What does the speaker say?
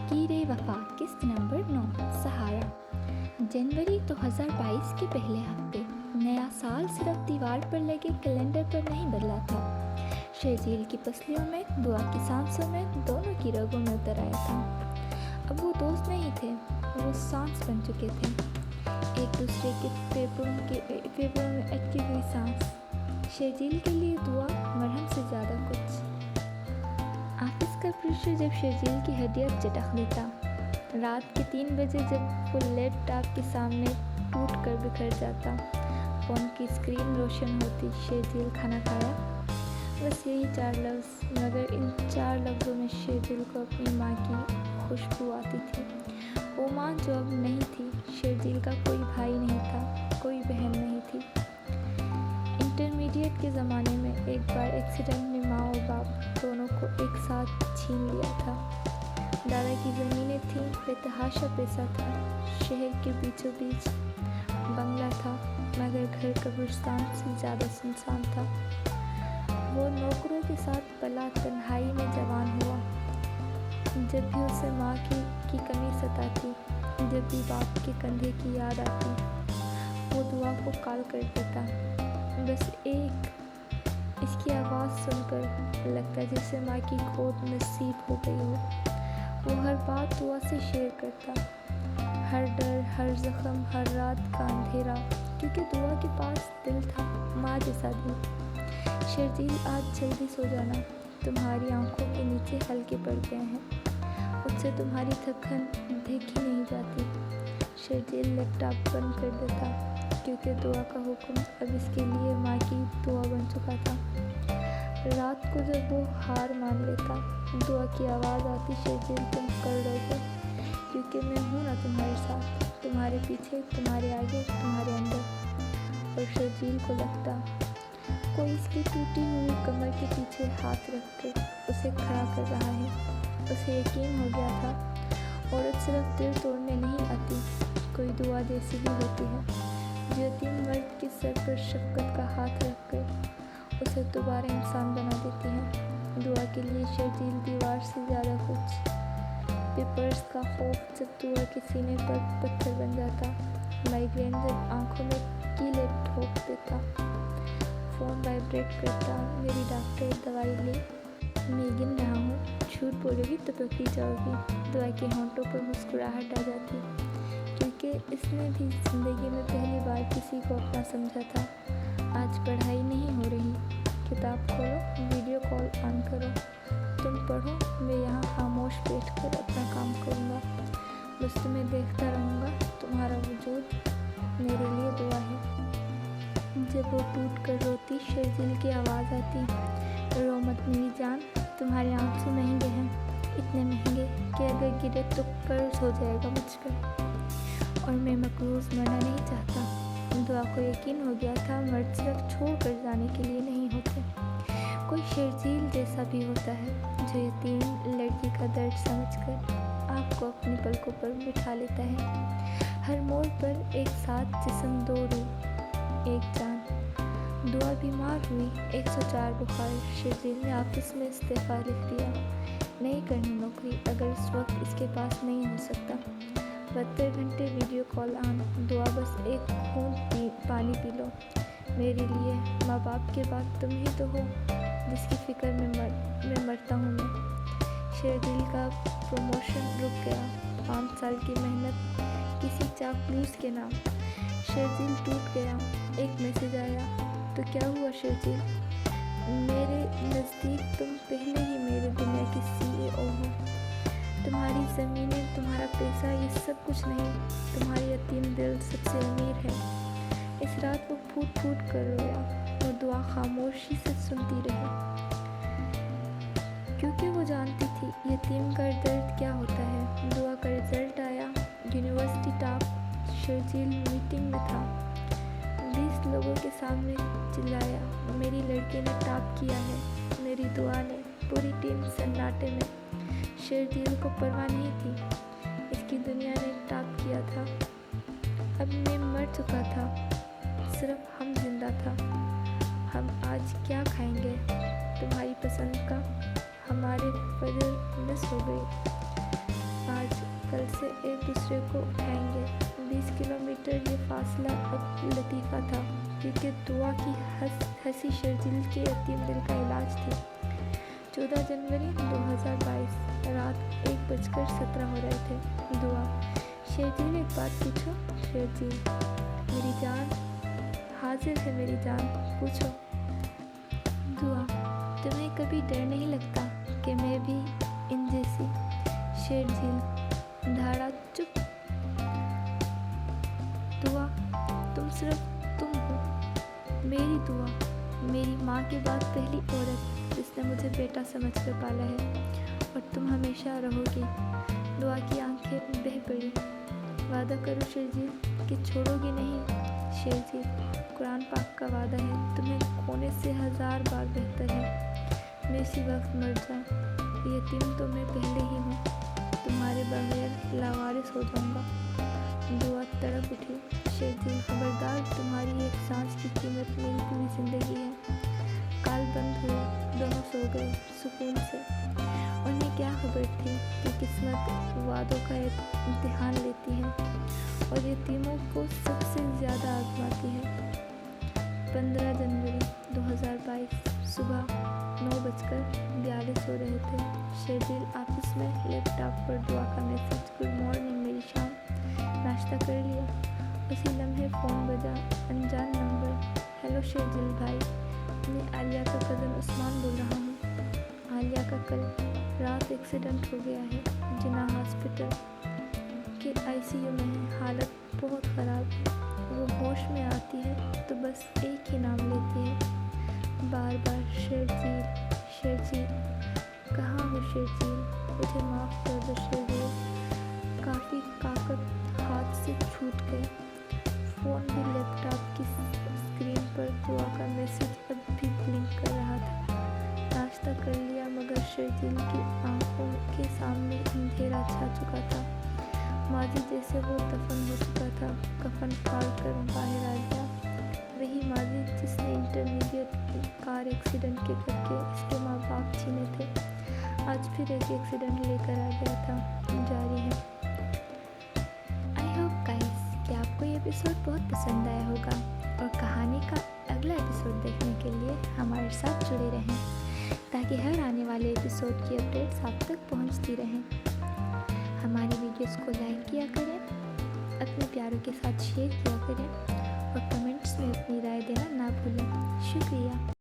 लकीरें वफा किस्त नंबर 9 सहारा। जनवरी 2022 के पहले हफ्ते। नया साल सिर्फ दीवार पर लगे कैलेंडर पर नहीं बदला था, शर्जील की पसलियों में, दुआ की सांसों में, दोनों की रगों में उतर आया था। अब वो दोस्त नहीं थे, वो सांस बन चुके थे, एक दूसरे के फेफड़ों में अटकी हुई सांस। शर्जील के लिए दुआ मरहम से ज़्यादा कुछ। ऑफिस का प्रेशर जब शर्जील की हड्डियाँ चटक देता, रात के 3 बजे जब वो लैपटॉप के सामने टूट कर बिखर जाता, फ़ोन की स्क्रीन रोशन होती, शर्जील खाना खाया, बस यही 4 लफ्ज़। मगर इन 4 लफ्ज़ों में शर्जील को अपनी माँ की खुशबू आती थी, वो माँ जो अब नहीं थी। शर्जील का कोई भाई नहीं था, कोई बहन नहीं थी। इंटरमीडिएट के ज़माने में एक बार एक्सीडेंट ने माँ और बाप दोनों को एक साथ छीन लिया था। दादा की ज़मीनें थीं, बेतहाशा पैसा था, शहर के बीचों बीच बंगला था, मगर घर कब्रिस्तान से ज़्यादा सुनसान था। वो नौकरों के साथ पला, तन्हाई में जवान हुआ। जब भी उसे माँ की कमी सताती, जब भी बाप के कंधे की याद आती, वो दुआ को कॉल कर देता। बस एक इसकी आवाज़ सुनकर लगता जैसे माँ की गोद नसीब हो गई हो। वो हर बात दुआ से शेयर करता, हर डर, हर जख्म, हर रात का अंधेरा, क्योंकि दुआ के पास दिल था, माँ जैसा दिल। शर्जील आज जल्दी सो जाना, तुम्हारी आंखों के नीचे हल्के पड़ गए हैं, मुझसे तुम्हारी थकन देखी नहीं जाती। शर्जील लैपटॉप बंद कर देता, क्योंकि दुआ का हुक्म अब इसके लिए माँ की दुआ बन चुका था। रात को जब वो हार मान लेता, दुआ की आवाज़ आती, शर्जील तुम कर लोगे, क्योंकि मैं हूँ ना तुम्हारे साथ, तुम्हारे पीछे, तुम्हारे आगे, तुम्हारे अंदर। और शर्जील को लगता कोई इसकी टूटी हुई कमर के पीछे हाथ रख कर उसे खड़ा कर रहा है। उसे यकीन हो गया था, औरत सिर्फ दिल तोड़ने नहीं आती, कोई दुआ जैसी भी होती है, जो यतीम मर्द के सर पर शफ़क़त का हाथ रख कर उसे दोबारा इंसान बना देती है। दुआ के लिए शर्जील दीवार से ज़्यादा कुछ। पेपर्स का खौफ जब दुआ के सीने पर पत्थर बन जाता, माइग्रेन जब आंखों में कीले ठोक देता, फ़ोन वाइब्रेट करता, मेरी डॉक्टर दवाई ले, मैं गिन रहा हूँ, झूठ बोलोगी तो पकड़ी जाओगी। दुआ के होंठों पर मुस्कुराहट आ जाती, क्योंकि इसने भी ज़िंदगी में पहली बार किसी को अपना समझा था। आज पढ़ाई नहीं हो रही, किताब खोलो, वीडियो कॉल ऑन करो, तुम पढ़ो, मैं यहाँ खामोश बैठ कर अपना काम करूँगा, बस तुम्हें देखता रहूँगा, तुम्हारा वजूद मेरे लिए दुआ है। जब वो टूट कर रोती, शर्जील की आवाज़ आती, रो मत मेरी जान, तुम्हारे आंसू महंगे हैं, इतने महंगे कि अगर गिरे तो कर्ज हो जाएगा मुझ पर, और मैं मकरूज़ मरना नहीं चाहता। दुआ को यकीन हो गया था, मर्द सिर्फ छोड़ कर जाने के लिए नहीं होते, कोई शर्जील जैसा भी होता है, जो यतीम लड़की का दर्द समझकर आपको अपनी पलकों पर बिठा लेता है। हर मोड़ पर एक साथ जिस्म, दो रूह, एक जान। दुआ बीमार हुई, 104 बुखार। शर्जील ने ऑफिस में इस्तीफ़ा लिख दिया, नहीं करनी नौकरी, अगर इस वक्त इसके पास नहीं हो सकता। 72 घंटे वीडियो कॉल ऑन। दुआ बस एक बूंद पानी पी लो मेरे लिए, माँ बाप के बाद तुम ही तो हो जिसकी फ़िक्र में मरता हूँ मैं। शर्जील का प्रमोशन रुक गया, 5 साल की मेहनत किसी चापलूस के नाम। शर्जील टूट गया। एक मैसेज आया, तो क्या हुआ शर्जील, मेरे नज़दीक तुम पहले ही मेरे दुनिया की CEO हो, तुम्हारी ज़मीनें, तुम्हारा पैसा, ये सब कुछ नहीं, तुम्हारी यतीम दिल सबसे अमीर है। इस रात वो फूट फूट कर रोया, और दुआ खामोशी से सुनती रही, क्योंकि वो जानती थी यतीम का दर्द क्या होता है। दुआ का रिज़ल्ट आया, यूनिवर्सिटी टॉप। शर्जील मीटिंग में था, 20 लोगों के सामने चिल्लाया, मेरी लड़की ने टॉप किया है, मेरी दुआ ने। पूरी टीम सन्नाटे में। शर्जील को परवाह नहीं थी, इसकी दुनिया ने टॉप किया था, अब मैं मर चुका था, सिर्फ हम जिंदा था। हम आज क्या खाएंगे, तुम्हारी पसंद का, हमारे फजर मिस हो गई। आज से एक दूसरे को उठाएंगे। 20 किलोमीटर ये फासला अब लतीफ़ा था, क्योंकि दुआ की हंसी शर्जील के यतीम दिल का इलाज थी। 14 जनवरी 2022 रात 1:17 हो रहे थे। दुआ: शर्जील एक बात पूछो। शर्जील: मेरी जान। हाजिर है मेरी जान, पूछो। दुआ: तुम्हें कभी डर नहीं लगता कि मैं भी इन जैसी? शर्जील धाड़ा चुप। दुआ: तुम सिर्फ तुम हो, मेरी दुआ, मेरी माँ के बाद पहली औरत जिसने मुझे बेटा समझकर पाला है, और तुम हमेशा रहोगी। दुआ की आंखें बह पड़ी। वादा करो शर्जील कि छोड़ोगी नहीं। शर्जील: कुरान पाक का वादा है, तुम्हें खोने से 1000 बार बेहतर है मैं इसी वक्त मर जाऊँ। यतीम तो मैं पहले ही हूँ, तुम्हारे बगैर लावारिस हो जाऊँगा। दुआ तड़प उठी। शर्जील: खबरदार, तुम्हारी एक सांस की कीमत मेरी पूरी जिंदगी है। काल बंद हुआ, दोनों सो गए सुकून से। उन्हें क्या खबर थी कि किस्मत वादों का इम्तिहान लेती है और यतीमों को सबसे ज़्यादा आजमाती है। 15 जनवरी 2022 सुबह 9:42 हो रहे थे। शर्जील ऑफिस में, लैपटॉप पर दुआ का मैसेज: गुड मॉर्निंग मेरी शाम, नाश्ता कर लिया? उसी लम्हे फ़ोन बजा, अनजान नंबर। हेलो शर्जील भाई, मैं आलिया का कज़न उस्मान बोल रहा हूँ। आलिया का कल रात एक्सीडेंट हो गया है। जिन्ना हॉस्पिटल के ICU में है, हालत बहुत ख़राब है। वो होश में आती है तो बस एक ही नाम लेती है, बार बार शर्जील शर्जील। कहाँ हो शर्जील? मुझे माफ़ कर दो शर्जील। काफ़ी काकत हाथ से छूट गए। फ़ोन भी लैपटॉप की स्क्रीन पर दुआ का मैसेज अब भी ब्लिंक कर रहा था। नाश्ता कर लिया, मगर शर्जील की आंखों के सामने अंधेरा छा चुका था। माजी जैसे वो दफन हो चुका था, कफन फाड़ कर बाहर आ गया। वही माजी जिसने इंटरमीडिएट कार एक्सीडेंट के करके इसके माँ बाप छीने थे, आज फिर एक एक्सीडेंट लेकर आ गया था। जारी है। आई होप गाइस कि आपको ये एपिसोड बहुत पसंद आया होगा, और कहानी का अगला एपिसोड देखने के लिए हमारे साथ जुड़े रहें, ताकि हर आने वाले एपिसोड की अपडेट्स आप तक पहुंचती रहें। हमारी वीडियोस को लाइक किया करें, अपने प्यारों के साथ शेयर किया करें, और कमेंट्स में अपनी राय देना ना भूलें। शुक्रिया।